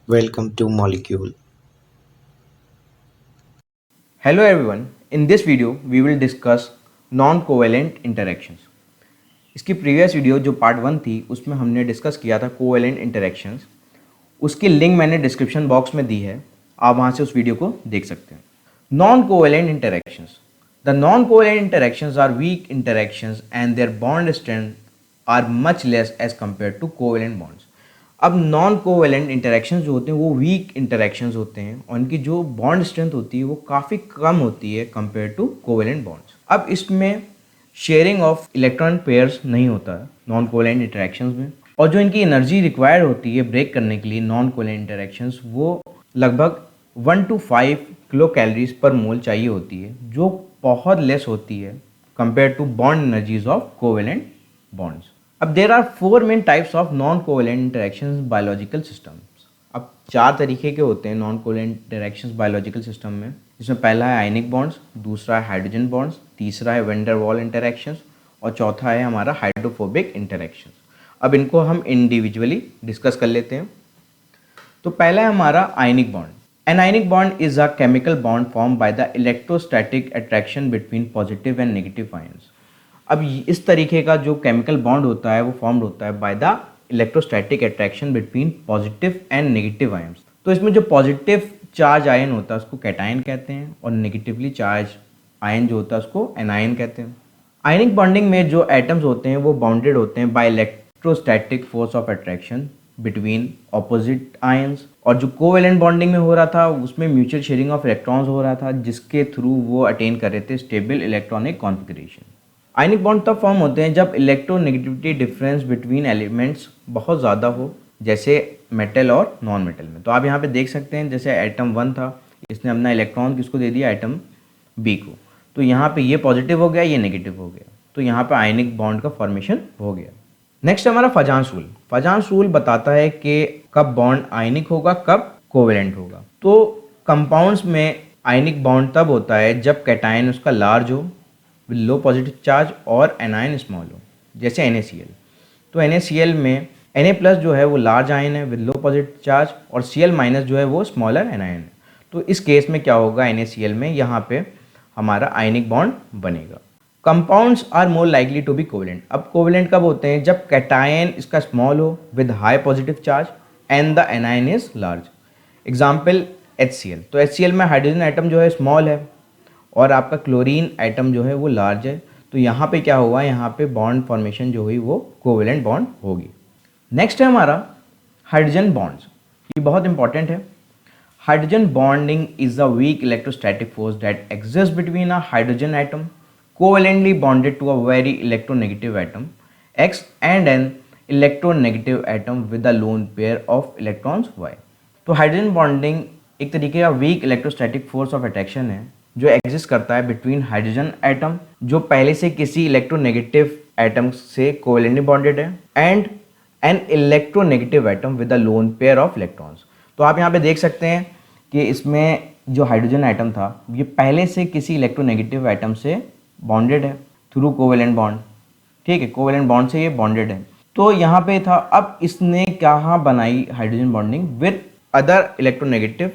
Welcome to Molecule. Hello everyone, in this video we will discuss non-covalent interactions. इसकी previous video जो part 1 थी उसमें हमने discuss किया था कोवेलेंट इंटरेक्शंस। उसकी लिंक मैंने डिस्क्रिप्शन बॉक्स में दी है, आप वहाँ से उस वीडियो को देख सकते हैं। Non covalent interactions, the non covalent interactions are weak interactions and their bond strength are much less as compare to covalent bonds. अब नॉन कोवेलेंट इंटरेक्शंस जो होते हैं वो वीक इंटरेक्शंस होते हैं और उनकी जो बॉन्ड स्ट्रेंथ होती है वो काफ़ी कम होती है कंपेयर टू कोवेलेंट बॉन्ड्स। अब इसमें शेयरिंग ऑफ इलेक्ट्रॉन पेयर्स नहीं होता है नॉन कोवेलेंट इंटरेक्शंस में, और जो इनकी एनर्जी रिक्वायर्ड होती है ब्रेक करने के लिए नॉन कोवेलेंट इंटरेक्शंस वो लगभग 1 to 5 किलो कैलोरीज पर मोल चाहिए होती है, जो बहुत लेस होती है compare to bond energies of covalent bonds. अब there are 4 main types of non covalent interactions biological systems. अब 4 तरीके के होते हैं non covalent interactions biological system में, जिसमें पहला है आयनिक बॉन्ड्स, दूसरा है हाइड्रोजन बॉन्ड्स, तीसरा है वेंडर वॉल इंटरेक्शंस और चौथा है हमारा हाइड्रोफोबिक इंटरेक्शंस। अब इनको हम इंडिविजुअली डिस्कस कर लेते हैं। तो पहला है हमारा ionic bond. An ionic bond is a chemical bond formed by the electrostatic attraction between positive and negative ions. अब इस तरीके का जो केमिकल बॉन्ड होता है वो फॉर्म्ड होता है by the electrostatic attraction between positive and negative ions. तो इसमें जो पॉजिटिव चार्ज आयन होता है उसको कैटायन कहते हैं और नेगेटिवली चार्ज आयन जो होता है उसको एनायन कहते हैं। आयनिक बॉन्डिंग में जो एटम्स होते हैं वो बाउंडेड होते हैं by electrostatic force of attraction between opposite ions, और जो कोवेलेंट बॉन्डिंग में हो रहा था उसमें म्यूचुअल शेयरिंग ऑफ इलेक्ट्रॉन्स हो रहा था, जिसके थ्रू वो अटेन कर रहे थे stable electronic configuration. Ionic bond तब फॉर्म होते हैं जब इलेक्ट्रोनेगेटिविटी डिफरेंस बिटवीन एलिमेंट्स बहुत ज़्यादा हो, जैसे मेटल और नॉन मेटल में। तो आप यहाँ पे देख सकते हैं जैसे एटम 1 था, इसने अपना इलेक्ट्रॉन किसको दे दिया, एटम बी को। तो यहाँ पे ये पॉजिटिव हो गया, ये नेगेटिव हो गया, तो यहाँ पे आयनिक बॉन्ड का फॉर्मेशन हो गया। नेक्स्ट हमारा फजांस रूल। फजांस रूल बताता है कि कब बॉन्ड आयनिक होगा, कब कोवेलेंट होगा। तो कंपाउंड्स में आयनिक बॉन्ड तब होता है जब कैटायन उसका लार्ज हो विद लो पॉजिटिव चार्ज और एनायन स्मॉल हो, जैसे NaCl। तो NaCl में Na+ जो है वो लार्ज आयन है विद लो पॉजिटिव चार्ज और Cl- जो है वो स्मॉलर एनायन है। तो इस केस में क्या होगा, NaCl में यहाँ पे हमारा आयनिक बॉन्ड बनेगा। Compounds are more likely to be covalent. अब कोवेलेंट कब होते हैं, जब कैटायन इसका स्मॉल हो with high positive charge and the anion is large. Example HCl। तो HCl में हाइड्रोजन एटम जो है स्मॉल है और आपका क्लोरीन एटम जो है वो लार्ज है, तो यहाँ पे क्या हुआ, यहाँ पे बॉन्ड फॉर्मेशन जो हुई वो कोवेलेंट बॉन्ड होगी। नेक्स्ट है हमारा हाइड्रोजन बॉन्ड्स। ये बहुत इंपॉर्टेंट है। Hydrogen bonding is a weak electrostatic force that exist between a hydrogen atom covalently bonded to a very electronegative atom X and an electronegative atom with a lone pair of electrons Y। तो hydrogen bonding एक तरीके का weak electrostatic force of attraction है जो exist करता है between hydrogen atom जो पहले से किसी इलेक्ट्रोनेगेटिव एटम से कोवेलेंटली बॉन्डेड है and an electronegative atom with a lone pair of electrons. तो आप यहाँ पे देख सकते हैं कि इसमें जो हाइड्रोजन एटम था ये पहले से किसी इलेक्ट्रोनेगेटिव एटम से बॉन्डेड है थ्रू कोवेलेंट बॉन्ड। ठीक है, कोवेलेंट बॉन्ड से ये बॉन्डेड है। तो यहाँ पे था, अब इसने क्या बनाई hydrogen bonding with other electronegative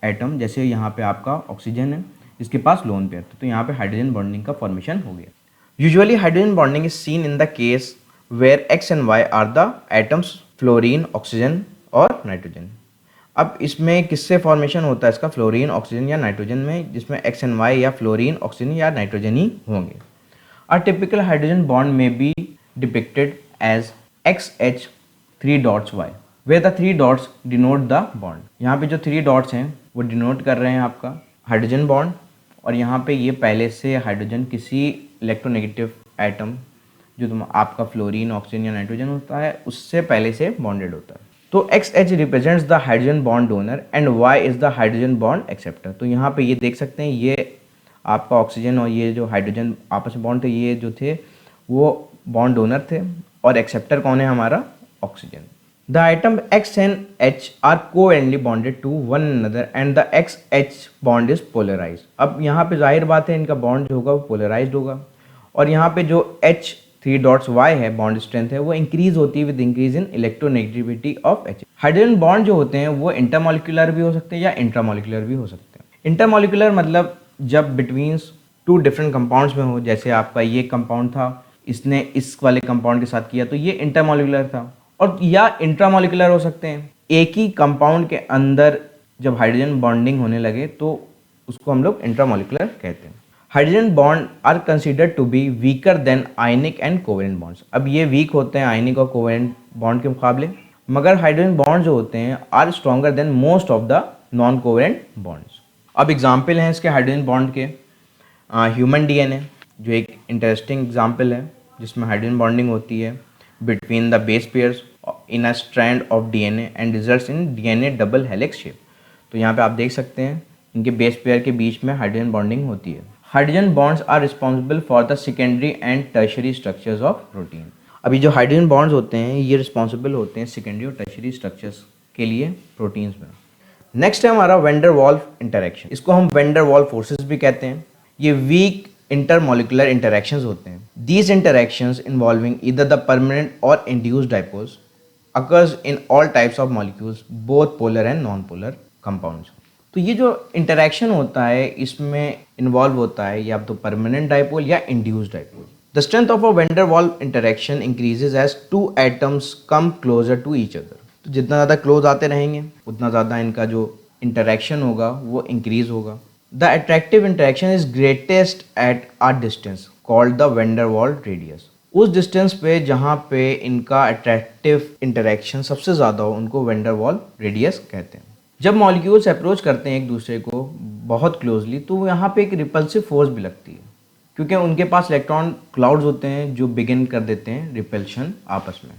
atom, जैसे यहाँ पे आपका ऑक्सीजन है जिसके पास लोन पेयर था, तो यहाँ पे हाइड्रोजन बॉन्डिंग का फॉर्मेशन हो गया। Usually hydrogen bonding is seen in the case where X and Y are the atoms fluorine, oxygen और नाइट्रोजन। अब इसमें किससे फॉर्मेशन होता है इसका, फ्लोरीन, ऑक्सीजन या नाइट्रोजन में, जिसमें X and Y या फ्लोरीन, ऑक्सीजन या नाइट्रोजन ही होंगे। अ टिपिकल हाइड्रोजन बॉन्ड में be depicted as XH3 where the 3 dots denote the bond। यहाँ पे जो 3 डॉट्स हैं वो डिनोट कर रहे हैं आपका हाइड्रोजन बॉन्ड, और यहाँ पे ये पहले से हाइड्रोजन किसी इलेक्ट्रोनेगेटिव एटम जो आपका फ्लोरीन, ऑक्सीजन या नाइट्रोजन होता है उससे पहले से बॉन्डेड होता है। तो XH represents the hydrogen bond donor and Y is the hydrogen bond acceptor. तो यहाँ पे ये देख सकते हैं ये आपका ऑक्सीजन और ये जो हाइड्रोजन आपस में बॉन्ड थे ये जो थे वो बॉन्ड डोनर थे, और एक्सेप्टर कौन है हमारा, oxygen. The atom X and H are covalently bonded to one another and the XH bond is polarise. अब यहाँ पे जाहिर बात है इनका बॉन्ड जो होगा वो पोलराइज्ड होगा, और यहाँ पे जो H थ्री डॉट्स वाई है बॉन्ड स्ट्रेंथ है वो इंक्रीज होती है with increase in electronegativity of H. Hydrogen bond जो होते हैं वो इंटरमोलिकुलर भी हो सकते हैं या इंट्रामोलिकुलर भी हो सकते हैं। इंटरमोलिकुलर मतलब जब बिटवीन टू डिफरेंट कंपाउंड्स में हो, जैसे आपका ये कंपाउंड था, इसने इस वाले कंपाउंड के साथ किया तो ये इंटरमोलिकुलर था। और या इंट्रामोलिकुलर हो सकते हैं, एक ही कंपाउंड के अंदर जब हाइड्रोजन बॉन्डिंग होने लगे तो उसको हम लोग इंट्रामोलिकुलर कहते हैं। Hydrogen bond are considered to be weaker than ionic and covalent bonds. अब ये वीक होते हैं आयनिक और कोवेलेंट बॉन्ड के मुकाबले, मगर हाइड्रोजन बॉन्ड जो होते हैं are stronger than most of the non covalent bonds. अब एग्जाम्पल हैं इसके हाइड्रोजन बॉन्ड के, ह्यूमन डीएनए जो एक इंटरेस्टिंग एग्जाम्पल है जिसमें हाइड्रोजन बॉन्डिंग होती है between the base pairs in a strand of DNA and results in DNA double helix shape. तो यहाँ पे आप देख सकते हैं इनके बेस पेयर के बीच में हाइड्रोजन बॉन्डिंग होती है। Hydrogen bonds are responsible for the secondary and tertiary structures of protein. अभी जो हाइड्रोजन बॉन्ड्स होते हैं ये रिस्पॉन्सिबल होते हैं सेकेंडरी और टर्शियरी स्ट्रक्चर्स के लिए प्रोटीन्स में। नेक्स्ट है हमारा वैन डर वाल्स इंटरेक्शन। इसको हम वैन डर वाल्स फोर्सेस भी कहते हैं। ये वीक इंटरमोलिकुलर इंटरेक्शंस होते हैं। These interactions involving either the permanent और induced dipoles occurs in all types of molecules, both polar and non-polar compounds। तो ये जो इंटरेक्शन होता है इसमें इन्वॉल्व होता है या तो परमानेंट डाइपोल या induced dipole. The strength of a van der Waals interaction increases as two atoms come closer to each other. तो जितना ज़्यादा क्लोज आते रहेंगे उतना ज़्यादा इनका जो इंटरेक्शन होगा वो इंक्रीज होगा। The attractive interaction is greatest at a distance called the van der Waals radius. उस डिस्टेंस पे जहाँ पे इनका अट्रैक्टिव इंटरेक्शन सबसे ज़्यादा हो उनको वैन डर वाल्स रेडियस कहते हैं। जब मॉलिक्यूल्स अप्रोच करते हैं एक दूसरे को बहुत क्लोजली तो यहाँ पे एक रिपल्सिव फोर्स भी लगती है, क्योंकि उनके पास इलेक्ट्रॉन क्लाउड्स होते हैं जो बिगिन कर देते हैं रिपल्शन आपस में।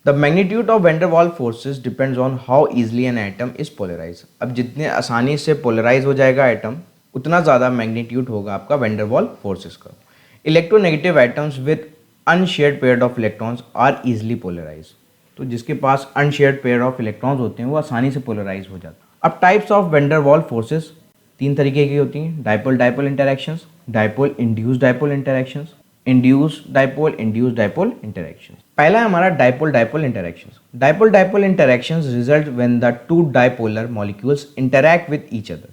The magnitude of van der Waals forces depends on how easily an atom is polarise. अब जितने आसानी से पोलराइज हो जाएगा एटम उतना ज़्यादा मैग्नीट्यूड होगा आपका वैन डर वाल्स फोर्सेस का। Electronegative atoms with unshared pair of electrons are easily polarise. तो जिसके पास अनशेयर्ड पेयर ऑफ इलेक्ट्रॉन्स होते हैं वो आसानी से पोलराइज हो जाते हैं। अब types of van der Waals forces तीन तरीके की होती हैं। Dipole dipole interactions, dipole induced dipole interactions, induced dipole interactions. पहला है हमारा dipole dipole interactions. Dipole dipole interactions result when the two dipolar molecules interact with each other.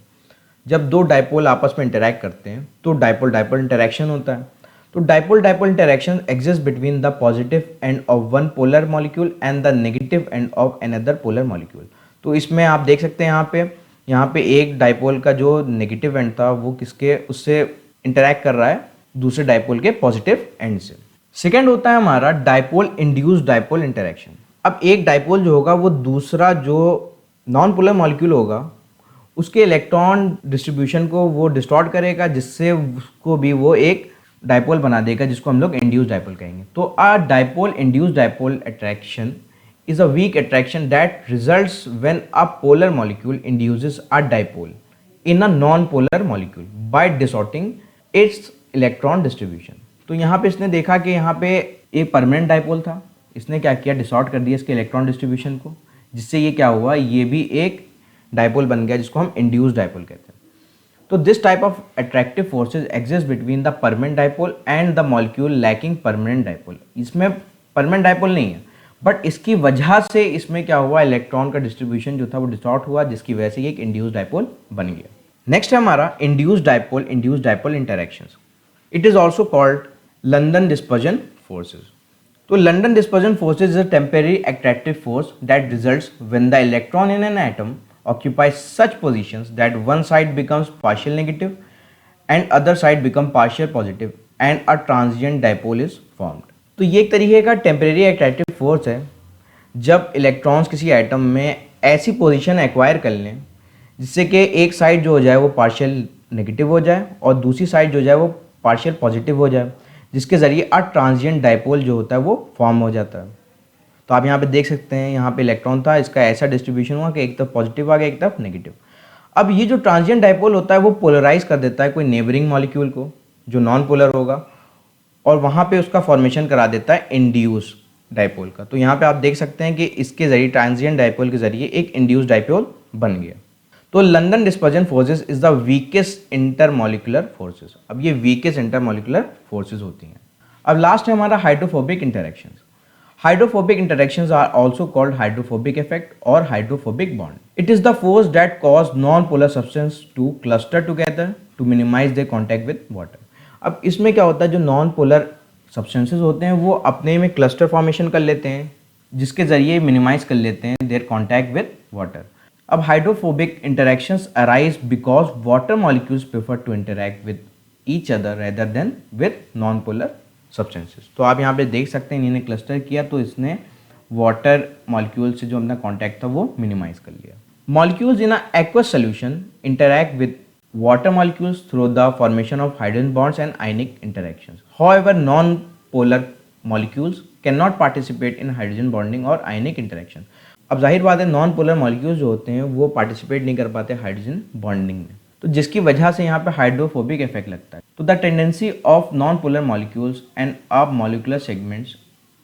जब दो डाइपोल आपस में इंटरैक्ट करते हैं तो डाइपोल डाइपोल इंटरेक्शन होता है। तो dipole dipole interaction exist between the positive end of one polar molecule and the negative end of another polar molecule. तो इसमें आप देख सकते हैं यहाँ पे एक डाइपोल का जो नेगेटिव एंड था वो किसके उससे इंटरैक्ट कर रहा है, दूसरे डाइपोल के पॉजिटिव एंड से। सेकेंड होता है हमारा डाइपोल इंड्यूस्ड डाइपोल इंटरेक्शन। अब एक डाइपोल जो होगा वो दूसरा जो नॉन पोलर मॉलिक्यूल होगा उसके इलेक्ट्रॉन डिस्ट्रीब्यूशन को वो डिस्टॉर्ट करेगा, जिससे उसको भी वो एक डाइपोल बना देगा जिसको हम लोग इंड्यूस्ड डाइपोल कहेंगे। तो अ dipole induced dipole attraction is a weak attraction that results when a polar molecule induces a dipole in a non-polar molecule by distorting its electron distribution। तो यहाँ पे इसने देखा कि यहाँ पे एक परमानेंट डाइपोल था, इसने क्या किया, डिसॉर्ट कर दिया इसके इलेक्ट्रॉन डिस्ट्रीब्यूशन को, जिससे ये क्या हुआ, ये भी एक डाइपोल बन गया जिसको हम इंड्यूस्ड डाइपोल कहते हैं। तो this type of attractive forces exist between the permanent dipole and the molecule lacking permanent dipole. इसमें परमानेंट डाइपोल नहीं है बट इसकी वजह से इसमें क्या हुआ, इलेक्ट्रॉन का डिस्ट्रीब्यूशन जो था वो डिस्टॉर्ट हुआ, जिसकी वजह से ये एक इंड्यूस्ड डाइपोल बन गया। नेक्स्ट है हमारा induced dipole interactions. It is also called London dispersion forces. तो London dispersion forces is a temporary attractive force that results when the electron in an atom occupies such positions that one side becomes partial negative and other side become partial positive and a transient dipole is formed। तो ये एक तरीके का temporary attractive force है जब electrons किसी atom में ऐसी पोजीशन एक्वायर कर लें जिससे कि एक साइड जो हो जाए वो पार्शियल नेगेटिव हो जाए और दूसरी साइड जो जाए वो पार्शियल पॉजिटिव हो जाए, जिसके ज़रिए अ ट्रांजिएंट डाइपोल जो होता है वो फॉर्म हो जाता है। तो आप यहाँ पे देख सकते हैं यहाँ पे इलेक्ट्रॉन था, इसका ऐसा डिस्ट्रीब्यूशन हुआ कि एक तरफ पॉजिटिव आ गया एक तरफ नेगेटिव। अब ये जो ट्रांजिएंट डाइपोल होता है वो पोलराइज कर देता है कोई नेबरिंग मॉलिक्यूल को जो नॉन पोलर होगा और वहाँ पे उसका फॉर्मेशन करा देता है इंड्यूस डाइपोल का। तो यहाँ पे आप देख सकते हैं कि इसके जरिए ट्रांजिएंट डाइपोल के जरिए एक इंड्यूस डाइपोल बन गया। तो London dispersion forces is the weakest intermolecular forces. अब ये वीकेस्ट इंटरमॉलिकुलर फोर्सेस होती हैं। अब लास्ट है हमारा hydrophobic interactions. Hydrophobic interactions are also called hydrophobic effect और hydrophobic bond. It is the force that cause non polar substance to cluster together to minimize their contact with water. अब इसमें क्या होता है, जो नॉन पोलर सब्सटेंसेस होते हैं वो अपने में क्लस्टर फॉर्मेशन कर लेते हैं, जिसके ज़रिए मिनिमाइज कर लेते हैं देयर कांटेक्ट विद वाटर। अब hydrophobic interactions arise because water molecules prefer to interact with each other rather than with non polar substances. तो आप यहाँ पे देख सकते हैं इन्होंने क्लस्टर किया तो इसने वाटर मॉलिक्यूल से जो अपना कांटेक्ट था वो मिनिमाइज कर लिया। Molecules in a aqueous solution interact with water molecules through the formation of hydrogen bonds and ionic interactions. However, non-polar molecules cannot participate in hydrogen bonding or ionic interaction. अब जाहिर बात है non polar molecules जो होते हैं वो participate नहीं कर पाते हाइड्रोजन बॉन्डिंग में, तो जिसकी वजह से यहाँ पे हाइड्रोफोबिक इफेक्ट लगता है। तो the tendency of non polar molecules and अब molecular segments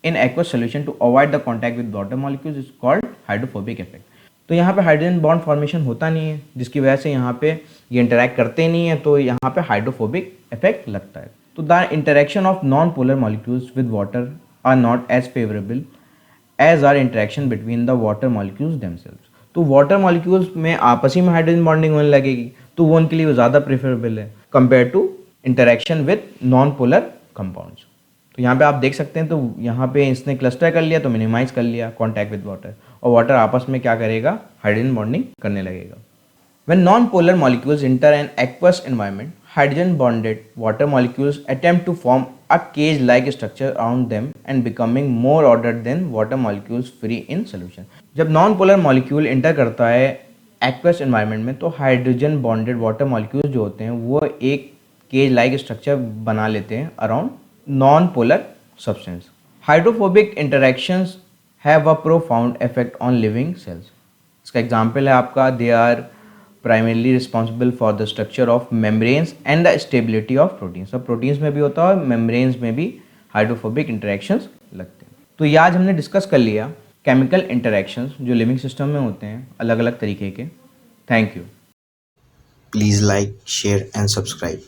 in aqueous solution to avoid the contact with water molecules is called hydrophobic effect. तो यहाँ पे हाइड्रोजन बॉन्ड फॉर्मेशन होता नहीं है, जिसकी वजह से यहाँ पे ये इंटरैक्ट करते नहीं है, तो यहाँ पे हाइड्रोफोबिक इफेक्ट लगता है। तो the interaction of non polar molecules with water are not as favourable as are interaction between the water molecules themselves. तो वाटर मॉलिक्यूल्स में आपस ही में हाइड्रोजन बॉन्डिंग होने लगेगी, तो वो उनके लिए वो ज़्यादा प्रेफरेबल है compare to interaction with non polar compounds. तो यहाँ पे आप देख सकते हैं, तो यहाँ पे इसने क्लस्टर कर लिया तो मिनिमाइज कर लिया कॉन्टैक्ट विद वाटर, और वाटर आपस में क्या करेगा, हाइड्रोजन बॉन्डिंग करने लगेगा। When non-polar molecules enter an aqueous environment, hydrogen-bonded water molecules attempt to form a cage-like structure around them and becoming more ordered than water molecules free in solution. जब non-polar molecule enter करता है aqueous environment में, तो hydrogen-bonded water molecules जो होते हैं वो एक cage-like structure बना लेते हैं around non-polar substance. Hydrophobic interactions have a profound effect on living cells. इसका एग्जाम्पल है आपका, they are primarily responsible for the structure of membranes and the stability of proteins। अब प्रोटीन्स में भी होता है और membranes में भी हाइड्रोफोबिक इंटरेक्शंस लगते हैं। तो ये आज हमने डिस्कस कर लिया केमिकल इंटरेक्शंस जो लिविंग सिस्टम में होते हैं अलग अलग तरीके के। Thank you. Please like, share and subscribe.